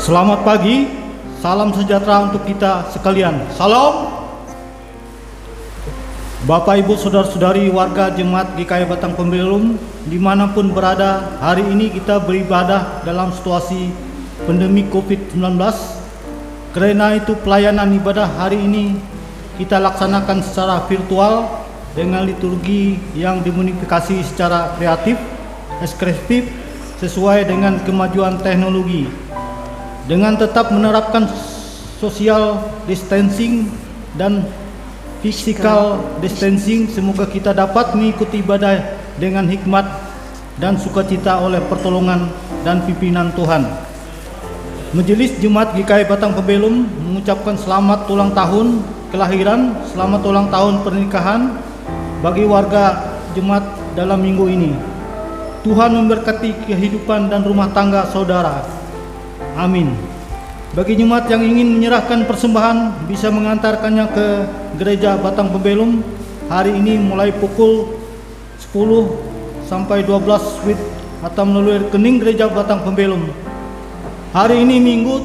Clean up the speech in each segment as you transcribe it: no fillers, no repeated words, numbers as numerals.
Selamat pagi, salam sejahtera untuk kita sekalian. Salam. Bapak, Ibu, Saudara-saudari warga Jemaat GKI Batang Pembelum dimanapun berada, hari ini kita beribadah dalam situasi pandemi COVID-19. Karena itu pelayanan ibadah hari ini kita laksanakan secara virtual dengan liturgi yang dimodifikasi secara kreatif, ekspresif, sesuai dengan kemajuan teknologi. Dengan tetap menerapkan social distancing dan physical distancing, semoga kita dapat mengikuti ibadah dengan hikmat dan sukacita oleh pertolongan dan pimpinan Tuhan. Majelis Jemaat GKI Batang Pembelum mengucapkan selamat ulang tahun kelahiran, selamat ulang tahun pernikahan bagi warga jemaat dalam minggu ini. Tuhan memberkati kehidupan dan rumah tangga saudara. Amin. Bagi jemaat yang ingin menyerahkan persembahan bisa mengantarkannya ke Gereja Batang Pembelum hari ini mulai pukul 10 sampai 12 WIB atau melalui rekening Gereja Batang Pembelum. Hari ini Minggu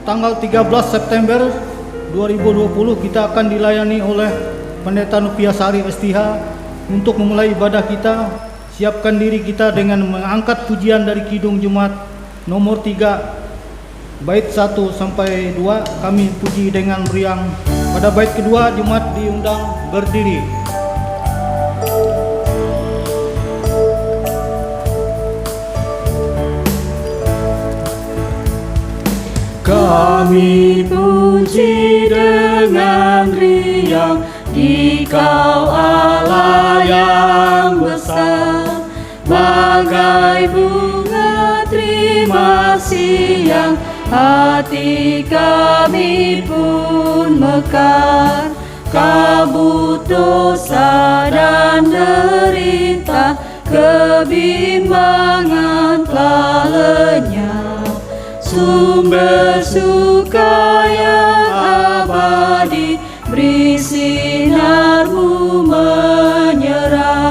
tanggal 13 September 2020 kita akan dilayani oleh Pendeta Nupiasari STH. Untuk memulai ibadah kita, siapkan diri kita dengan mengangkat pujian dari Kidung Jemaat nomor 3 bait 1 sampai 2 kami puji dengan meriang. Pada bait kedua jemaat diundang berdiri. Kami puji dengan riang Dikau Allah yang besar, bagai bunga terima kasih yang hati kami pun mekar. Kabut dosa dan derita, kebimbangan telah lenyap. Sumber suka yang abadi, beri sinarmu menyerah.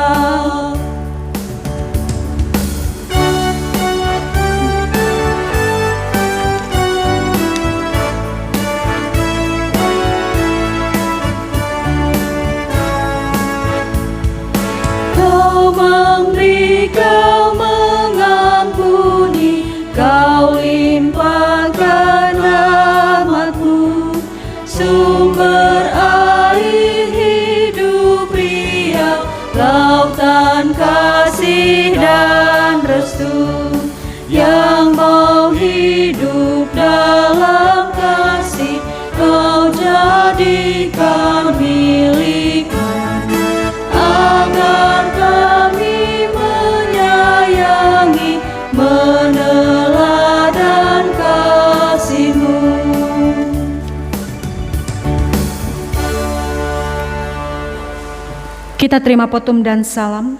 Kau memberi, kau mengampuni, kau limpahkan rahmat-Mu. Sumber air hidup riang, lautan kasih dan restu, yang mau hidup dalam kasih, Kau jadikan milik-Mu. Agar kami menyayangi, meneladan kasih-Mu. Kita terima potum dan salam.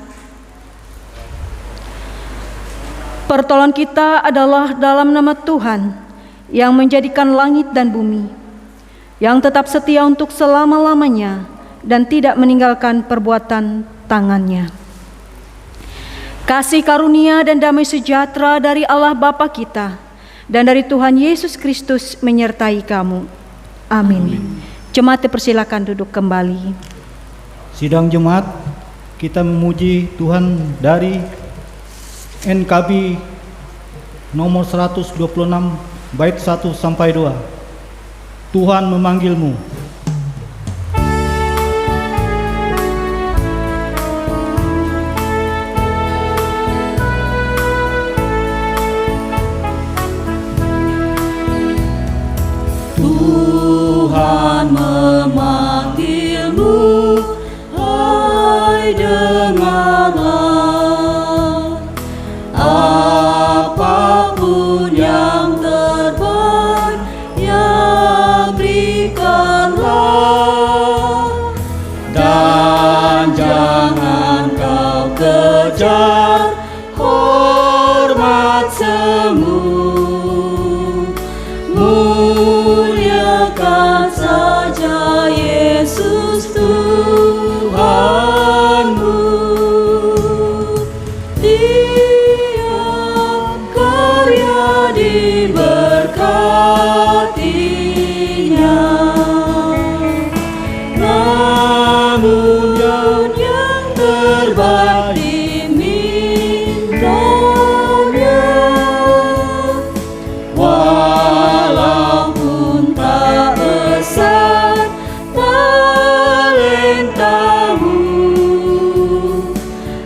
Pertolongan kita adalah dalam nama Tuhan yang menjadikan langit dan bumi, yang tetap setia untuk selama-lamanya dan tidak meninggalkan perbuatan tangannya. Kasih karunia dan damai sejahtera dari Allah Bapa kita dan dari Tuhan Yesus Kristus menyertai kamu. Amin. Jemaat dipersilakan duduk kembali. Sidang jemaat, kita memuji Tuhan dari NKB nomor 126 bait 1 sampai 2. Tuhan memanggilmu. Tuhan memanggilmu, hai dengarlah. Apapun yang terbaik, ya berikanlah. Dan jangan kau kejar hormat semu, muliakan saja Namun yang terbaik dimintanya, walaupun tak besar talentamu,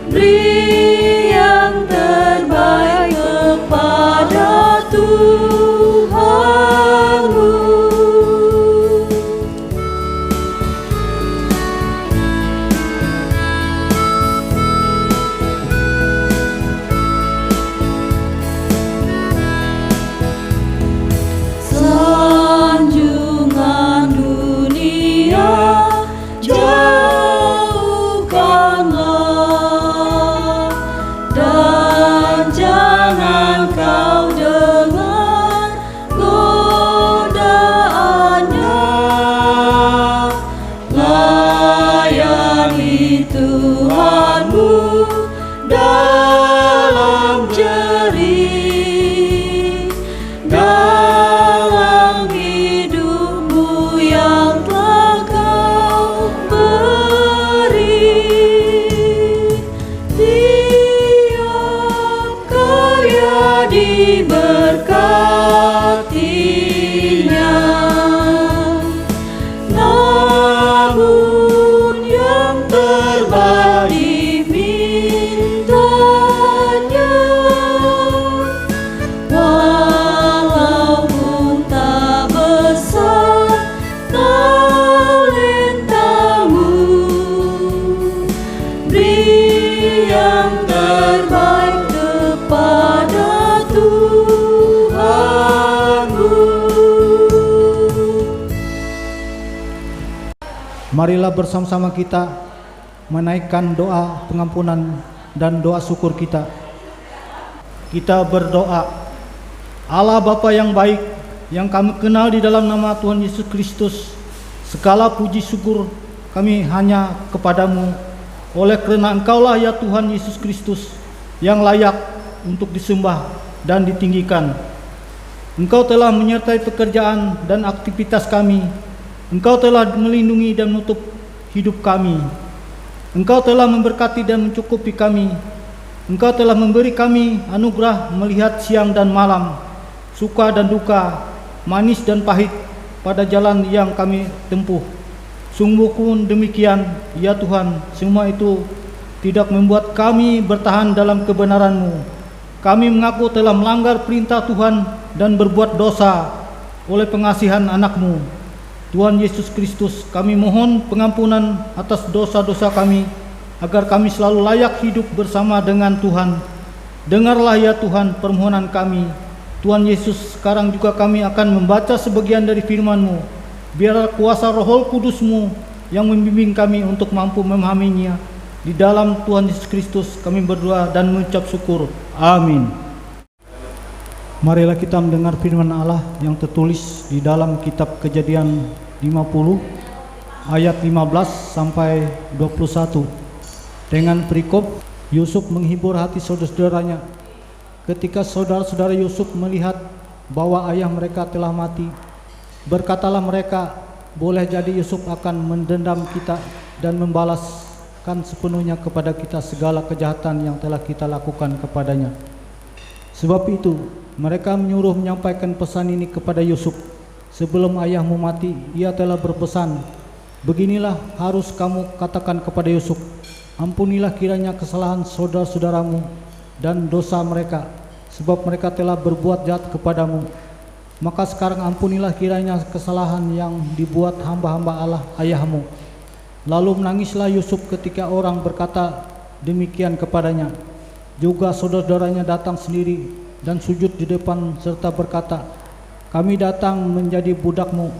beri yang terbaik kepada Tuhanmu. Sanjungan dunia jauhkanlah, dan jangan kau dengar godaannya. Layani Tuhanmu dalam jerih, dalam hidupmu yang telah kau beri. Tiap karya diberkatinya, namun yang terbaik dimintanya, walaupun tak besar talentamu, beri yang terbaik kepada Tuhanmu. Marilah bersama-sama kita menaikkan doa pengampunan dan doa syukur kita. Kita berdoa. Allah Bapa yang baik, yang kami kenal di dalam nama Tuhan Yesus Kristus, segala puji syukur kami hanya kepadamu, oleh karena Engkaulah ya Tuhan Yesus Kristus yang layak untuk disembah dan ditinggikan. Engkau telah menyertai pekerjaan dan aktivitas kami. Engkau telah melindungi dan menutup hidup kami. Engkau telah memberkati dan mencukupi kami. Engkau telah memberi kami anugerah melihat siang dan malam, suka dan duka, manis dan pahit pada jalan yang kami tempuh. Sungguh pun demikian, ya Tuhan, semua itu tidak membuat kami bertahan dalam kebenaran-Mu. Kami mengaku telah melanggar perintah Tuhan dan berbuat dosa oleh pengasihan anak-Mu. Tuhan Yesus Kristus, kami mohon pengampunan atas dosa-dosa kami, agar kami selalu layak hidup bersama dengan Tuhan. Dengarlah ya Tuhan permohonan kami. Tuhan Yesus, sekarang juga kami akan membaca sebagian dari firman-Mu. Biarlah kuasa Roh Kudus-Mu yang membimbing kami untuk mampu memahaminya. Di dalam Tuhan Yesus Kristus kami berdoa dan mengucap syukur. Amin. Marilah kita mendengar firman Allah yang tertulis di dalam kitab Kejadian 50 ayat 15 sampai 21. Dengan perikop Yusuf menghibur hati saudara-saudaranya. Ketika saudara-saudara Yusuf melihat bahwa ayah mereka telah mati, berkatalah mereka, boleh jadi Yusuf akan mendendam kita dan membalaskan sepenuhnya kepada kita segala kejahatan yang telah kita lakukan kepadanya. Sebab itu mereka menyuruh menyampaikan pesan ini kepada Yusuf. Sebelum ayahmu mati, ia telah berpesan, beginilah harus kamu katakan kepada Yusuf, ampunilah kiranya kesalahan saudara-saudaramu dan dosa mereka, sebab mereka telah berbuat jahat kepadamu. Maka sekarang ampunilah kiranya kesalahan yang dibuat hamba-hamba Allah ayahmu. Lalu menangislah Yusuf ketika orang berkata demikian kepadanya. Juga saudara-saudaranya datang sendiri dan sujud di depan serta berkata, kami datang menjadi budakmu.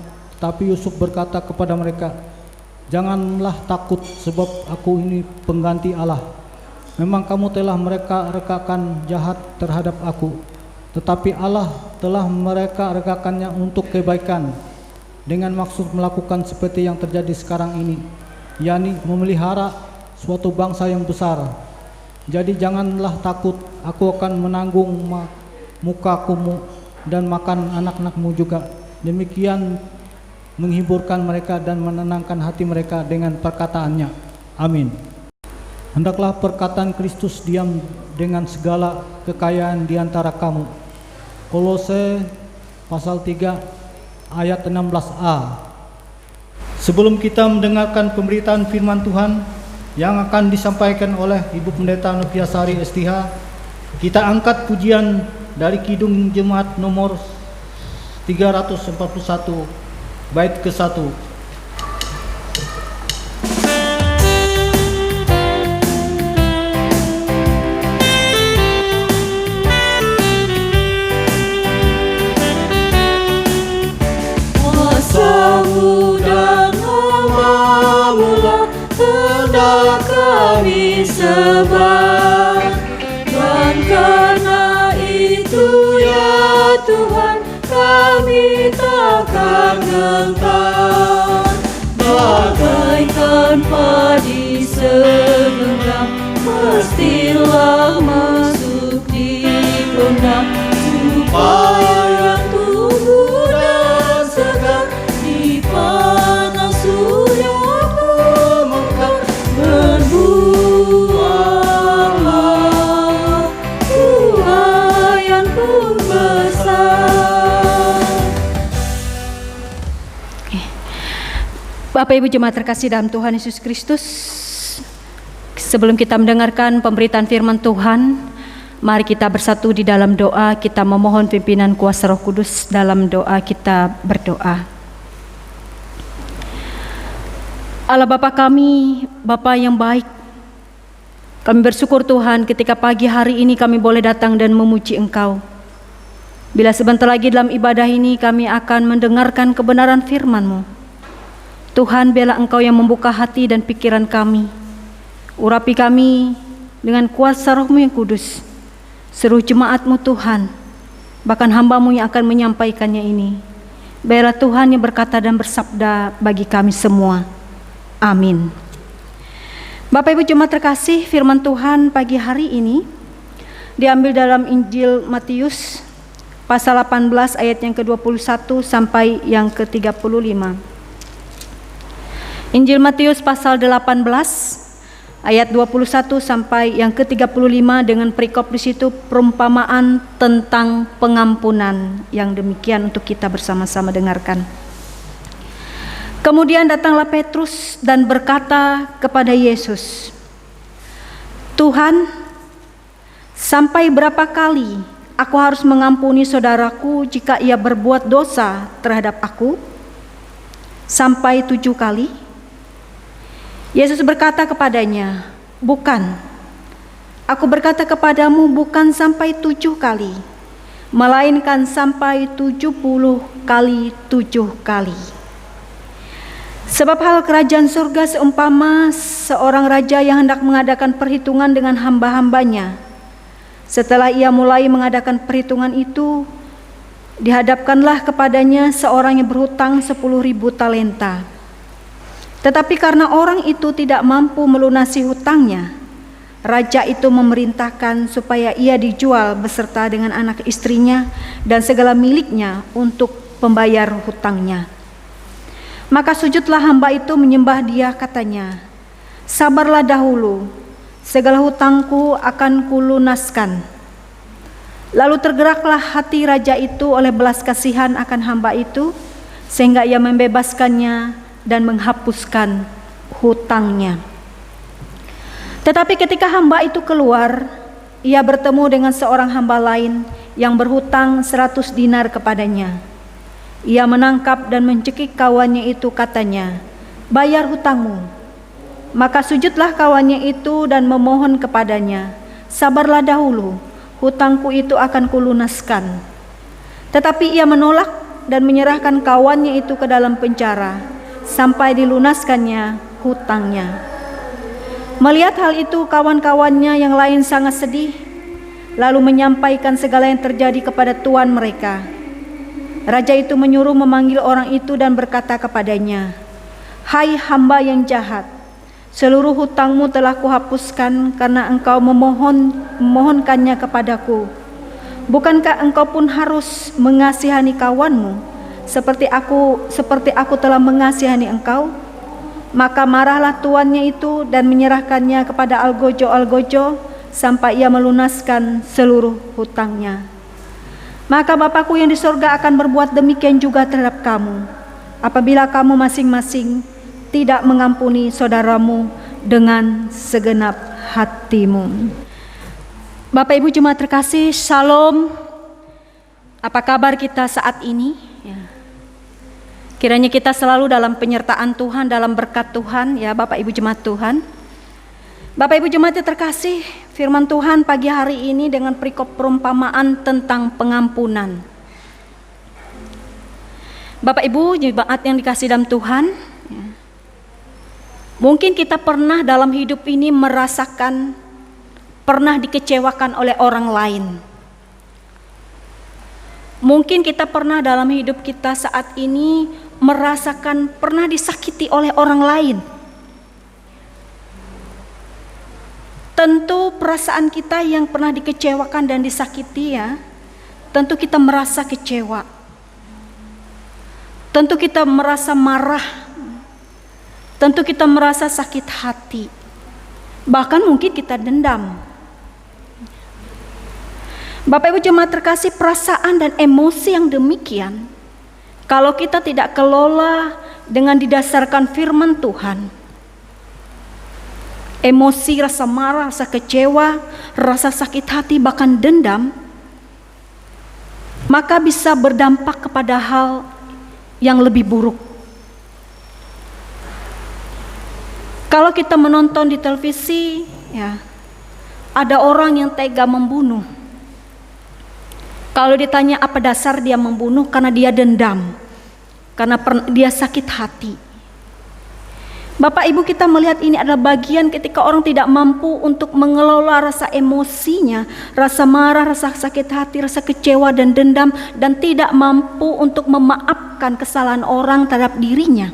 Tapi Yusuf berkata kepada mereka, janganlah takut, sebab aku ini pengganti Allah. Memang kamu telah mereka-rekakan jahat terhadap aku, tetapi Allah telah mereka-rekakannya untuk kebaikan, dengan maksud melakukan seperti yang terjadi sekarang ini, yakni memelihara suatu bangsa yang besar. Jadi janganlah takut, aku akan menanggung mukamu dan makan anak-anakmu juga. demikian menghiburkan mereka dan menenangkan hati mereka dengan perkataannya. Amin. Hendaklah perkataan Kristus diam dengan segala kekayaan di antara kamu. Kolose pasal 3 ayat 16a. Sebelum kita mendengarkan pemberitaan firman Tuhan yang akan disampaikan oleh Ibu Pendeta Noviasari STH, kita angkat pujian dari Kidung Jemaat nomor 341 bait ke-1. Kuasa-Mu dan nama-Mu lah hendak kami sembah, dan karena itu ya Tuhan kami takkan gentar. Bagaikan padi segenggam, mestilah masuk di gondang, supaya tumbuh dan segar di panas surya memekar. Berbuahlah buah yang pun besar. Bapak Ibu Jemaat terkasih dalam Tuhan Yesus Kristus, sebelum kita mendengarkan pemberitaan firman Tuhan, mari kita bersatu di dalam doa. Kita memohon pimpinan kuasa Roh Kudus dalam doa. Kita berdoa. Allah Bapa kami, Bapa yang baik, kami bersyukur Tuhan ketika pagi hari ini kami boleh datang dan memuji Engkau. Bila sebentar lagi dalam ibadah ini kami akan mendengarkan kebenaran firman-Mu, Tuhan, biarlah Engkau yang membuka hati dan pikiran kami. Urapi kami dengan kuasa Roh-Mu yang kudus. Seluruh jemaat-Mu Tuhan, bahkan hamba-Mu yang akan menyampaikannya ini. Biarlah Tuhan yang berkata dan bersabda bagi kami semua. Amin. Bapak Ibu jemaat terkasih, firman Tuhan pagi hari ini diambil dalam Injil Matius pasal 18 ayat yang ke-21 sampai yang ke-35. Injil Matius pasal 18 ayat 21 sampai yang ke-35 dengan perikop di situ perumpamaan tentang pengampunan yang demikian untuk kita bersama-sama dengarkan. Kemudian datanglah Petrus dan berkata kepada Yesus, "Tuhan, sampai berapa kali aku harus mengampuni saudaraku jika ia berbuat dosa terhadap aku? Sampai 7 kali?" Yesus berkata kepadanya, "Bukan, aku berkata kepadamu bukan sampai 7 kali, melainkan sampai 70 kali 7 kali. Sebab hal kerajaan surga seumpama seorang raja yang hendak mengadakan perhitungan dengan hamba-hambanya. Setelah ia mulai mengadakan perhitungan itu, dihadapkanlah kepadanya seorang yang berhutang 10.000 talenta. Tetapi karena orang itu tidak mampu melunasi hutangnya, raja itu memerintahkan supaya ia dijual beserta dengan anak istrinya dan segala miliknya untuk pembayar hutangnya. Maka sujudlah hamba itu menyembah dia, katanya, 'Sabarlah dahulu, segala hutangku akan kulunaskan.' Lalu tergeraklah hati raja itu oleh belas kasihan akan hamba itu, sehingga ia membebaskannya dan menghapuskan hutangnya. Tetapi ketika hamba itu keluar, ia bertemu dengan seorang hamba lain yang berhutang 100 dinar kepadanya. Ia menangkap dan mencekik kawannya itu, katanya, 'Bayar hutangmu.' Maka sujudlah kawannya itu dan memohon kepadanya, 'Sabarlah dahulu, hutangku itu akan kulunaskan.' Tetapi ia menolak dan menyerahkan kawannya itu ke dalam penjara sampai dilunaskannya hutangnya. Melihat hal itu, kawan-kawannya yang lain sangat sedih, lalu menyampaikan segala yang terjadi kepada tuan mereka. Raja itu menyuruh memanggil orang itu dan berkata kepadanya, 'Hai hamba yang jahat, seluruh hutangmu telah kuhapuskan karena engkau memohonkannya kepadaku. Bukankah engkau pun harus mengasihani kawanmu seperti aku telah mengasihani engkau. Maka marahlah tuannya itu dan menyerahkannya kepada algojo sampai ia melunaskan seluruh hutangnya. Maka Bapakku yang di sorga akan berbuat demikian juga terhadap kamu, apabila kamu masing-masing tidak mengampuni saudaramu dengan segenap hatimu. Bapak Ibu jemaat terkasih, Shalom. Apa kabar kita saat ini? Kiranya kita selalu dalam penyertaan Tuhan, dalam berkat Tuhan, ya Bapak Ibu jemaat Tuhan. Bapak Ibu jemaat yang terkasih, firman Tuhan pagi hari ini dengan perikop perumpamaan tentang pengampunan. Bapak Ibu jemaat yang dikasih dalam Tuhan, mungkin kita pernah dalam hidup ini merasakan, pernah dikecewakan oleh orang lain. Mungkin kita pernah dalam hidup kita saat ini merasakan pernah disakiti oleh orang lain. Tentu perasaan kita yang pernah dikecewakan dan disakiti, ya, tentu kita merasa kecewa. Tentu kita merasa marah. Tentu kita merasa sakit hati. Bahkan mungkin kita dendam. Bapak Ibu jemaat terkasih, perasaan dan emosi yang demikian, kalau kita tidak kelola dengan didasarkan firman Tuhan, emosi, rasa marah, rasa kecewa, rasa sakit hati, bahkan dendam, maka bisa berdampak kepada hal yang lebih buruk. Kalau kita menonton di televisi, ya, ada orang yang tega membunuh. Kalau ditanya apa dasar dia membunuh, karena dia dendam, karena dia sakit hati. Bapak Ibu, kita melihat ini adalah bagian ketika orang tidak mampu untuk mengelola rasa emosinya, rasa marah, rasa sakit hati, rasa kecewa dan dendam, dan tidak mampu untuk memaafkan kesalahan orang terhadap dirinya.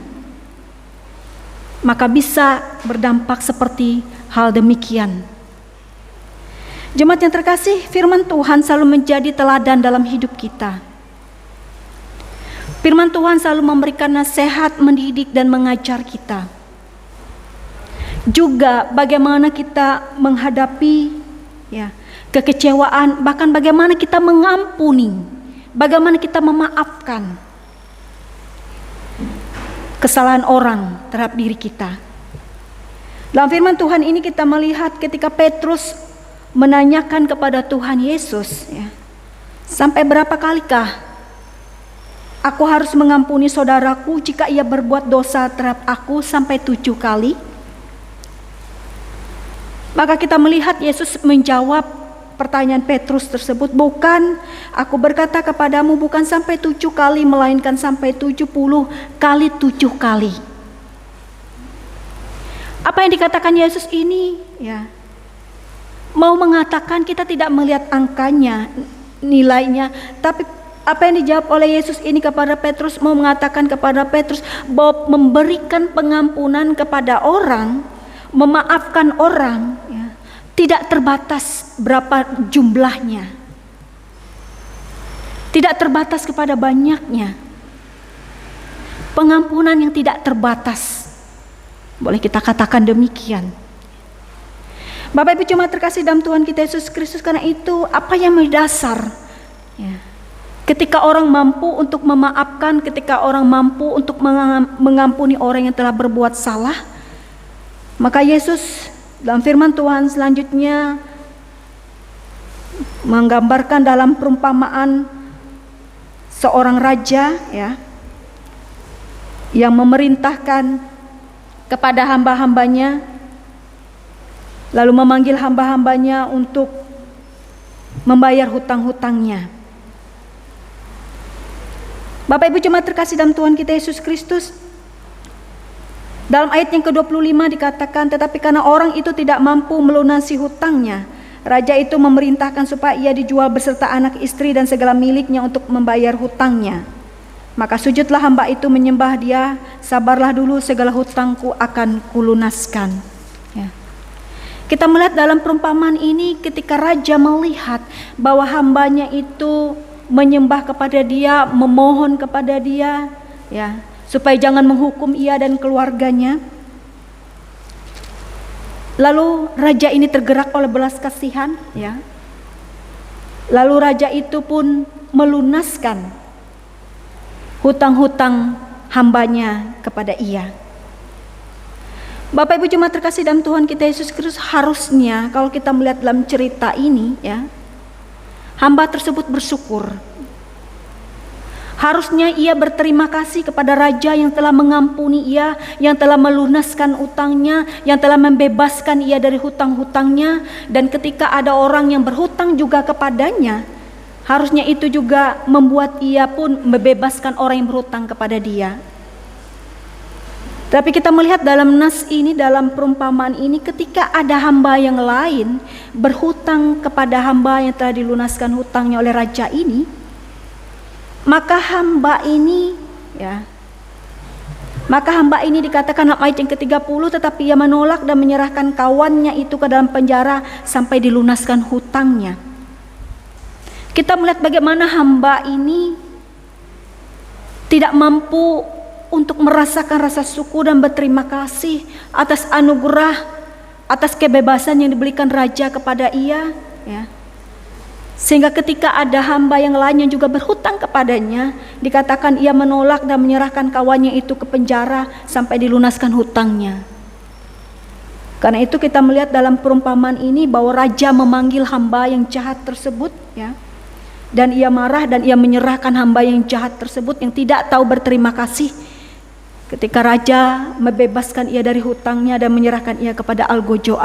Maka bisa berdampak seperti hal demikian. Jemaat yang terkasih, firman Tuhan selalu menjadi teladan dalam hidup kita. Firman Tuhan selalu memberikan nasihat, mendidik dan mengajar kita. Juga bagaimana kita menghadapi, ya, kekecewaan, bahkan bagaimana kita mengampuni, bagaimana kita memaafkan kesalahan orang terhadap diri kita. Dalam firman Tuhan ini kita melihat ketika Petrus menanyakan kepada Tuhan Yesus, ya, sampai berapa kalikah aku harus mengampuni saudaraku jika ia berbuat dosa terhadap aku? Sampai 7 kali. Maka kita melihat Yesus menjawab pertanyaan Petrus tersebut, bukan, aku berkata kepadamu, bukan sampai 7 kali, melainkan sampai 70 kali 7 kali. Apa yang dikatakan Yesus ini, ya, mau mengatakan kita tidak melihat angkanya, nilainya, tapi apa yang dijawab oleh Yesus ini kepada Petrus, mau mengatakan kepada Petrus bahwa memberikan pengampunan kepada orang, memaafkan orang, ya, tidak terbatas berapa jumlahnya, tidak terbatas kepada banyaknya. Pengampunan yang tidak terbatas, boleh kita katakan demikian. Bapak Ibu jemaat terkasih dalam Tuhan kita Yesus Kristus, karena itu apa yang mendasar, ya, ketika orang mampu untuk memaafkan, ketika orang mampu untuk mengampuni orang yang telah berbuat salah, maka Yesus dalam firman Tuhan selanjutnya menggambarkan dalam perumpamaan seorang raja, ya, yang memerintahkan kepada hamba-hambanya, lalu memanggil hamba-hambanya untuk membayar hutang-hutangnya. Bapak Ibu jemaat terkasih dalam Tuhan kita Yesus Kristus, dalam ayat yang ke-25 dikatakan, tetapi karena orang itu tidak mampu melunasi hutangnya, raja itu memerintahkan supaya ia dijual beserta anak istri dan segala miliknya untuk membayar hutangnya. Maka sujudlah hamba itu menyembah dia, sabarlah dulu, segala hutangku akan kulunaskan. Ya. Kita melihat dalam perumpamaan ini ketika raja melihat bahwa hambanya itu menyembah kepada Dia, memohon kepada Dia, ya, supaya jangan menghukum ia dan keluarganya. Lalu raja ini tergerak oleh belas kasihan, ya. Lalu raja itu pun melunaskan hutang-hutang hambanya kepada ia. Bapak Ibu jemaat terkasih dalam Tuhan kita Yesus Kristus, harusnya kalau kita melihat dalam cerita ini, ya, hamba tersebut bersyukur. Harusnya ia berterima kasih kepada raja yang telah mengampuni ia, yang telah melunaskan utangnya, yang telah membebaskan ia dari hutang-hutangnya. Dan ketika ada orang yang berhutang juga kepadanya, harusnya itu juga membuat ia pun membebaskan orang yang berhutang kepada dia. Tapi kita melihat dalam nas ini, dalam perumpamaan ini, ketika ada hamba yang lain berhutang kepada hamba yang telah dilunaskan hutangnya oleh raja ini, maka hamba ini, ya, maka hamba ini dikatakan dalam ayat yang ke-30, tetapi ia menolak dan menyerahkan kawannya itu ke dalam penjara sampai dilunaskan hutangnya. Kita melihat bagaimana hamba ini tidak mampu untuk merasakan rasa syukur dan berterima kasih atas anugerah, atas kebebasan yang diberikan raja kepada ia, ya. Sehingga ketika ada hamba yang lain yang juga berhutang kepadanya, dikatakan ia menolak dan menyerahkan kawannya itu ke penjara sampai dilunaskan hutangnya. Karena itu kita melihat dalam perumpamaan ini bahwa raja memanggil hamba yang jahat tersebut, ya. Dan ia marah dan ia menyerahkan hamba yang jahat tersebut yang tidak tahu berterima kasih. Ketika raja membebaskan ia dari hutangnya dan menyerahkan ia kepada algojo.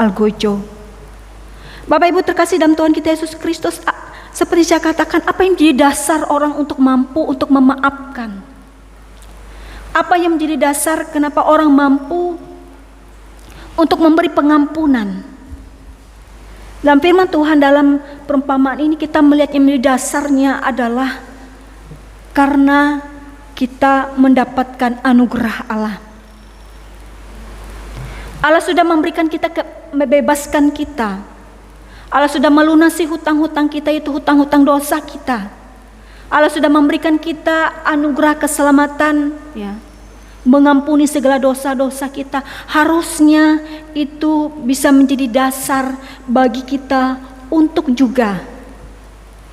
Bapak Ibu terkasih dalam Tuhan kita Yesus Kristus, seperti saya katakan, apa yang menjadi dasar orang untuk mampu untuk memaafkan? Apa yang menjadi dasar kenapa orang mampu untuk memberi pengampunan? Dalam firman Tuhan dalam perumpamaan ini kita melihat yang menjadi dasarnya adalah karena kita mendapatkan anugerah Allah. Allah sudah memberikan kita, membebaskan kita. Allah sudah melunasi hutang-hutang kita, itu hutang-hutang dosa kita. Allah sudah memberikan kita anugerah keselamatan, ya, mengampuni segala dosa-dosa kita. Harusnya itu bisa menjadi dasar bagi kita untuk juga,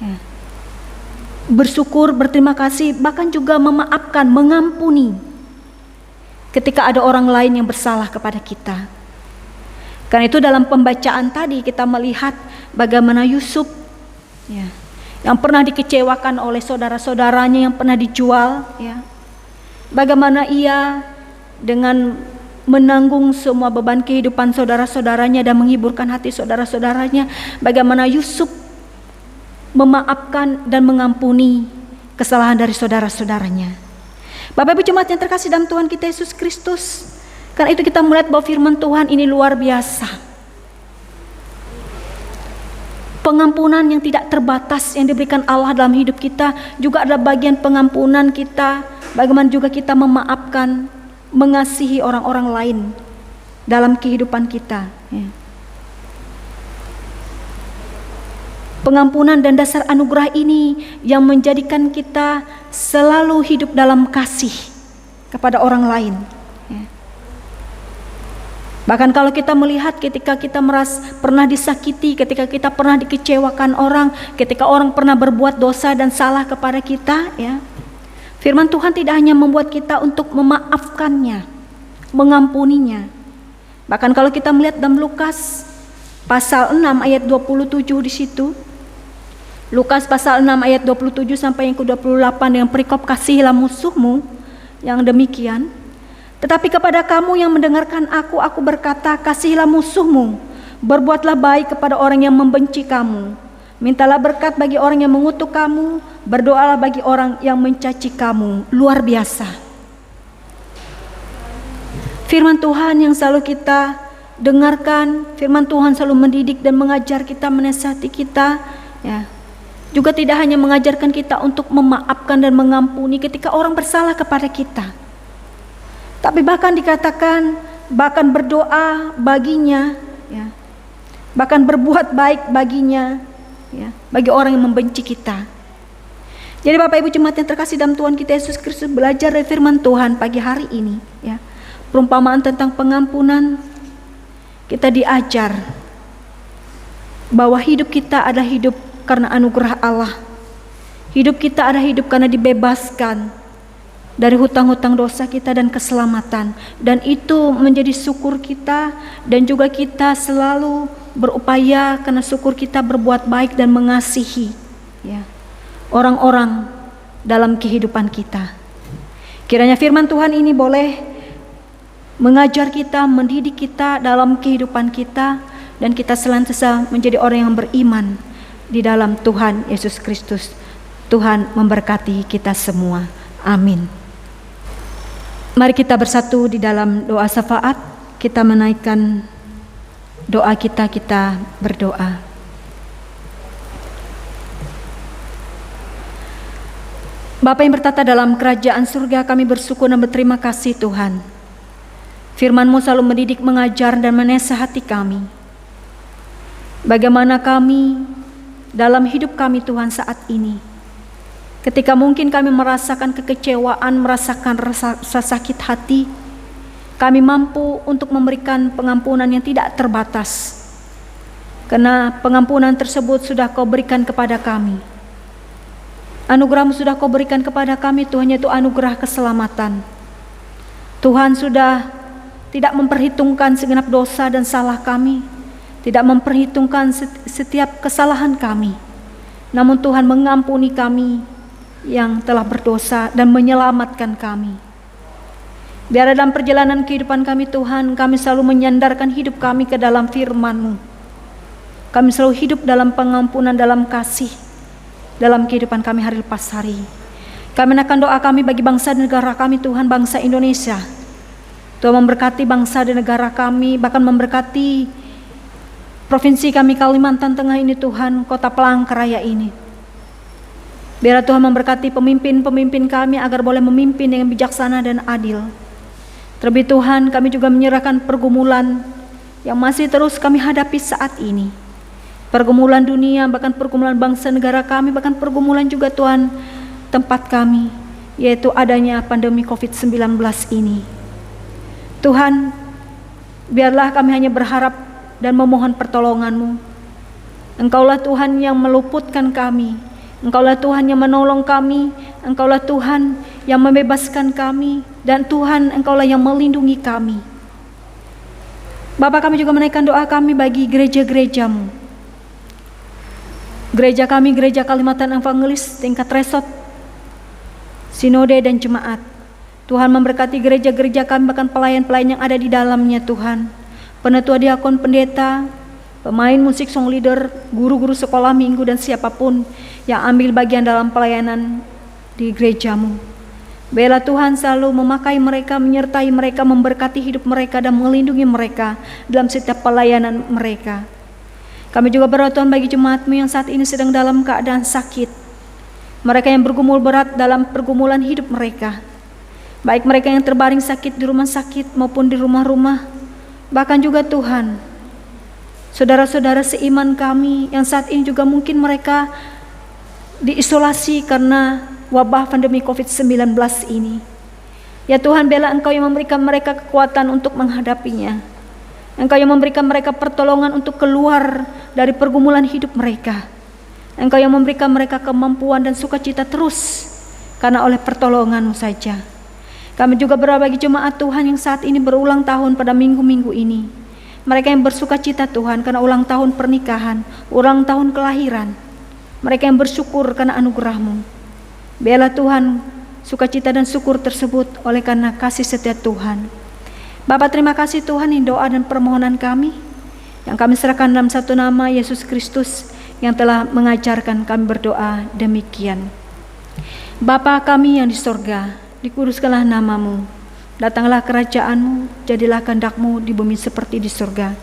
ya, bersyukur, berterima kasih, bahkan juga memaafkan, mengampuni ketika ada orang lain yang bersalah kepada kita. Karena itu dalam pembacaan tadi kita melihat bagaimana Yusuf, ya, yang pernah dikecewakan oleh saudara-saudaranya, yang pernah dijual, ya, bagaimana ia dengan menanggung semua beban kehidupan saudara-saudaranya dan menghiburkan hati saudara-saudaranya, bagaimana Yusuf memaafkan dan mengampuni kesalahan dari saudara-saudaranya. Bapak Ibu jemaat yang terkasih dalam Tuhan kita Yesus Kristus, karena itu kita melihat bahwa firman Tuhan ini luar biasa. Pengampunan yang tidak terbatas yang diberikan Allah dalam hidup kita juga adalah bagian pengampunan kita. Bagaimana juga kita memaafkan, mengasihi orang-orang lain dalam kehidupan kita, ya. Pengampunan dan dasar anugerah ini yang menjadikan kita selalu hidup dalam kasih kepada orang lain. Bahkan kalau kita melihat ketika kita pernah disakiti, ketika kita pernah dikecewakan orang, ketika orang pernah berbuat dosa dan salah kepada kita, ya, firman Tuhan tidak hanya membuat kita untuk memaafkannya, mengampuninya. Bahkan kalau kita melihat dalam Lukas pasal 6 ayat 27 di situ, Lukas pasal 6 ayat 27 sampai yang ke-28 dengan perikop kasihilah musuhmu, yang demikian. Tetapi kepada kamu yang mendengarkan aku berkata, kasihilah musuhmu, berbuatlah baik kepada orang yang membenci kamu, mintalah berkat bagi orang yang mengutuk kamu, berdoalah bagi orang yang mencaci kamu. Luar biasa. Firman Tuhan yang selalu kita dengarkan, firman Tuhan selalu mendidik dan mengajar kita, menasihati kita, ya. Juga tidak hanya mengajarkan kita untuk memaafkan dan mengampuni ketika orang bersalah kepada kita, tapi bahkan dikatakan, bahkan berdoa baginya, ya, bahkan berbuat baik baginya, ya, bagi orang yang membenci kita. Jadi Bapak Ibu jemaat yang terkasih dalam Tuhan kita Yesus Kristus, belajar dari firman Tuhan pagi hari ini ya. Perumpamaan tentang pengampunan, kita diajar bahwa hidup kita adalah hidup karena anugerah Allah. Hidup kita adalah hidup karena dibebaskan dari hutang-hutang dosa kita dan keselamatan. Dan itu menjadi syukur kita, dan juga kita selalu berupaya karena syukur kita berbuat baik dan mengasihi ya, orang-orang dalam kehidupan kita. Kiranya firman Tuhan ini boleh mengajar kita, mendidik kita dalam kehidupan kita, dan kita senantiasa menjadi orang yang beriman di dalam Tuhan Yesus Kristus. Tuhan memberkati kita semua. Amin. Mari kita bersatu di dalam doa syafaat. Kita menaikkan doa kita berdoa. Bapa yang bertata dalam kerajaan surga, kami bersyukur dan berterima kasih Tuhan. Firman-Mu selalu mendidik, mengajar, dan menasihati kami. Bagaimana kami dalam hidup kami Tuhan saat ini, ketika mungkin kami merasakan kekecewaan, merasakan rasa sakit hati, kami mampu untuk memberikan pengampunan yang tidak terbatas. Karena pengampunan tersebut sudah Kau berikan kepada kami. Anugerah-Mu sudah Kau berikan kepada kami Tuhan, yaitu anugerah keselamatan. Tuhan sudah tidak memperhitungkan segenap dosa dan salah kami, tidak memperhitungkan setiap kesalahan kami. Namun Tuhan mengampuni kami yang telah berdosa dan menyelamatkan kami. Biar dalam perjalanan kehidupan kami Tuhan, kami selalu menyandarkan hidup kami ke dalam firman-Mu. Kami selalu hidup dalam pengampunan, dalam kasih, dalam kehidupan kami hari lepas hari. Kami menaikkan doa kami bagi bangsa dan negara kami Tuhan, bangsa Indonesia. Tuhan memberkati bangsa dan negara kami, bahkan memberkati provinsi kami Kalimantan Tengah ini Tuhan, kota Palangkaraya ini. Biar Tuhan memberkati pemimpin-pemimpin kami agar boleh memimpin dengan bijaksana dan adil. Terlebih Tuhan, kami juga menyerahkan pergumulan yang masih terus kami hadapi saat ini. Pergumulan dunia, bahkan pergumulan bangsa negara kami, bahkan pergumulan juga Tuhan tempat kami, yaitu adanya pandemi COVID-19 ini. Tuhan, biarlah kami hanya berharap dan memohon pertolongan-Mu. Engkaulah Tuhan yang meluputkan kami, Engkaulah Tuhan yang menolong kami, Engkaulah Tuhan yang membebaskan kami, dan Tuhan Engkaulah yang melindungi kami. Bapa, kami juga menaikkan doa kami bagi gereja-gereja-Mu. Gereja kami, Gereja Kalimantan Evangelis tingkat resort, sinode dan jemaat. Tuhan memberkati gereja-gereja kami, bahkan pelayan-pelayan yang ada di dalamnya Tuhan. Penatua diakon, pendeta, pemain musik, song leader, guru-guru sekolah minggu, dan siapapun yang ambil bagian dalam pelayanan di gereja-Mu. Biarlah Tuhan selalu memakai mereka, menyertai mereka, memberkati hidup mereka, dan melindungi mereka dalam setiap pelayanan mereka. Kami juga berdoa Tuhan bagi jemaat-Mu yang saat ini sedang dalam keadaan sakit. Mereka yang bergumul berat dalam pergumulan hidup mereka. Baik mereka yang terbaring sakit di rumah sakit maupun di rumah-rumah. Bahkan juga Tuhan, saudara-saudara seiman kami yang saat ini juga mungkin mereka diisolasi karena wabah pandemi COVID-19 ini. Ya Tuhan, biarlah Engkau yang memberikan mereka kekuatan untuk menghadapinya. Engkau yang memberikan mereka pertolongan untuk keluar dari pergumulan hidup mereka. Engkau yang memberikan mereka kemampuan dan sukacita terus karena oleh pertolongan-Mu saja. Kami juga berdoa bagi jemaat Tuhan yang saat ini berulang tahun pada minggu-minggu ini. Mereka yang bersukacita Tuhan karena ulang tahun pernikahan, ulang tahun kelahiran. Mereka yang bersyukur karena anugerah-Mu. Biarlah Tuhan sukacita dan syukur tersebut oleh karena kasih setia Tuhan. Bapa, terima kasih Tuhan ini doa dan permohonan kami yang kami serahkan dalam satu nama Yesus Kristus yang telah mengajarkan kami berdoa demikian. Bapa kami yang di sorga, dikuduskanlah nama-Mu, datanglah kerajaan-Mu, jadilah kehendak-Mu di bumi seperti di surga.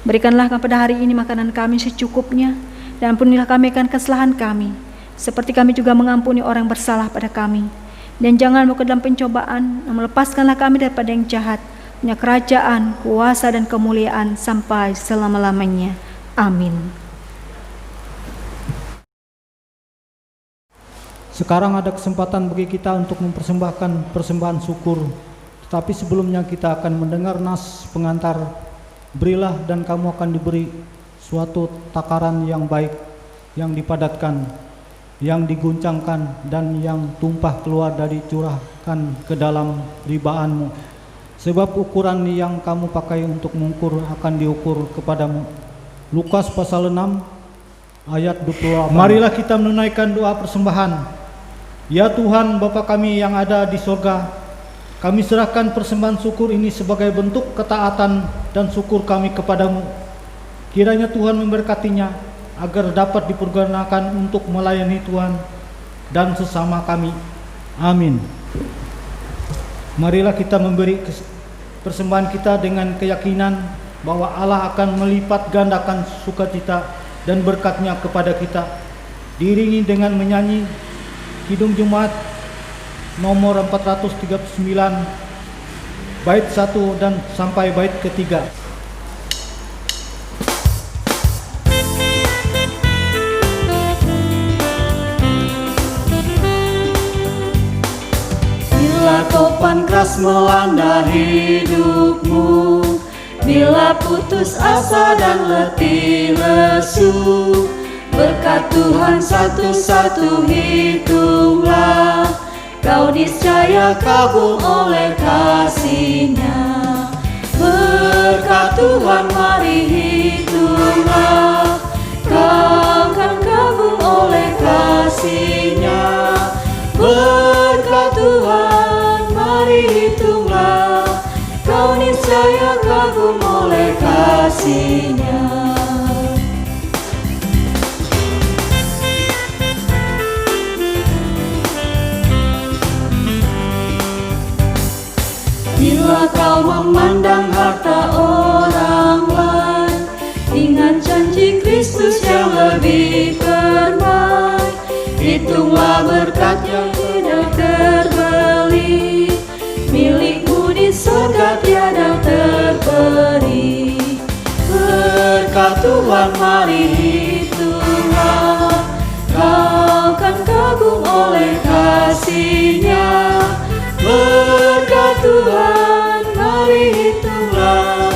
Berikanlah kepada hari ini makanan kami secukupnya, dan ampunilah kami akan kesalahan kami, seperti kami juga mengampuni orang bersalah pada kami. Dan jangan mau ke dalam pencobaan, namun lepaskanlah kami daripada yang jahat. Punya kerajaan, kuasa dan kemuliaan sampai Sekarang ada kesempatan bagi kita untuk mempersembahkan persembahan syukur. Tetapi sebelumnya kita akan mendengar nas pengantar. Berilah dan kamu akan diberi suatu takaran yang baik, yang dipadatkan, yang diguncangkan, dan yang tumpah keluar dari curahkan ke dalam ribaanmu. Sebab ukuran yang kamu pakai untuk mengukur akan diukur kepadamu. Lukas pasal 6 ayat 28. Marilah kita menunaikan doa persembahan. Ya Tuhan Bapa kami yang ada di sorga, kami serahkan persembahan syukur ini sebagai bentuk ketaatan dan syukur kami kepadamu. Kiranya Tuhan memberkatinya agar dapat dipergunakan untuk melayani Tuhan dan sesama kami. Amin. Marilah kita memberi persembahan kita dengan keyakinan bahwa Allah akan melipat gandakan sukacita dan berkat-Nya kepada kita. Diiringi dengan menyanyi Kidung Jemaat nomor 439 bait 1 dan sampai bait ketiga. Bila topan keras melanda hidupmu, bila putus asa dan letih lesu, berkat Tuhan satu-satu hitunglah, kau niscaya kagum oleh kasih-Nya. Berkat Tuhan mari hitunglah, kau akan kagum oleh kasih-Nya. Berkat Tuhan mari hitunglah, kau niscaya kagum oleh kasih-Nya. Bila kau memandang harta orang lain, ingat janji Kristus yang lebih permai. Hitunglah berkat yang tidak terbeli, milikmu di surga tiada terperi. Berkat Tuhan mari hitunglah, kau akan kagum oleh kasih-Nya. Berkat Tuhan mari hitunglah,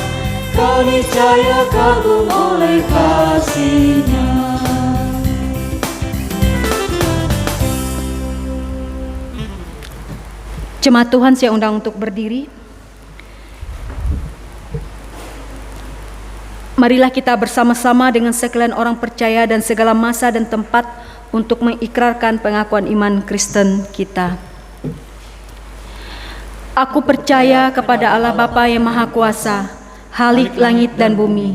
kau niscaya kagum oleh kasih-Nya. Jemaat Tuhan, saya undang untuk berdiri. Marilah kita bersama-sama dengan sekalian orang percaya dan segala masa dan tempat untuk mengikrarkan pengakuan iman Kristen kita. Aku percaya kepada Allah Bapa yang Maha Kuasa, Khalik langit dan bumi,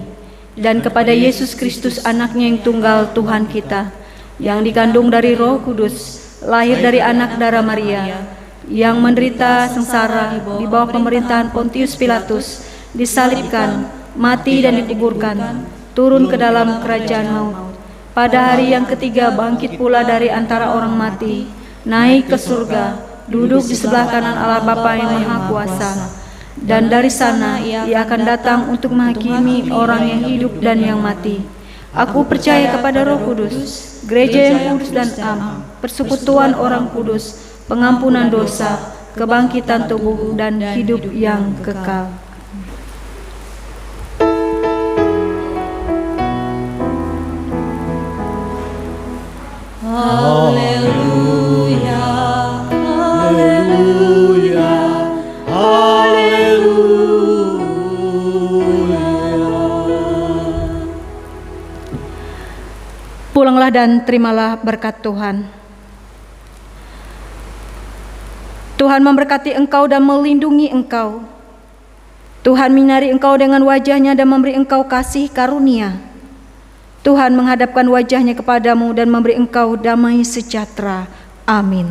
dan kepada Yesus Kristus anaknya yang tunggal Tuhan kita, yang dikandung dari Roh Kudus, lahir dari anak darah Maria, yang menderita sengsara di bawah pemerintahan Pontius Pilatus, disalibkan, mati dan dikuburkan, turun ke dalam kerajaan maut. Pada hari yang ketiga bangkit pula dari antara orang mati, naik ke surga, duduk di sebelah kanan Allah Bapa yang Maha Kuasa. Dan dari sana Ia akan datang untuk menghakimi orang yang hidup dan yang mati. Aku percaya kepada Roh Kudus, gereja yang kudus dan am, persekutuan orang kudus, pengampunan dosa, kebangkitan tubuh dan hidup yang kekal. Haleluya, haleluya, haleluya. Pulanglah dan terimalah berkat Tuhan. Tuhan memberkati engkau dan melindungi engkau. Tuhan menyinari engkau dengan wajah-Nya dan memberi engkau kasih karunia. Tuhan menghadapkan wajah-Nya kepadamu dan memberi engkau damai sejahtera. Amin.